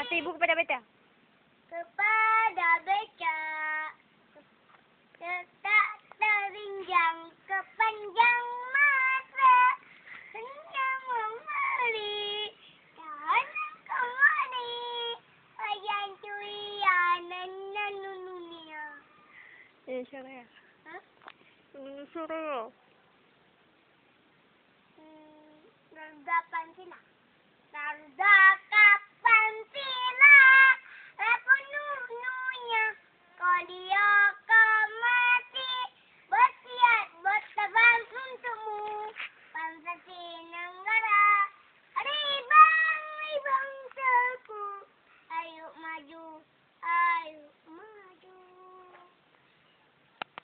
Kasih ibu kepada beca. Kepada beca tetap terinjang kepanjang masa hanya membeli tanah kemari wajan curian nanununia. Suara ya. Hah? Suara ya. Gagapan sila.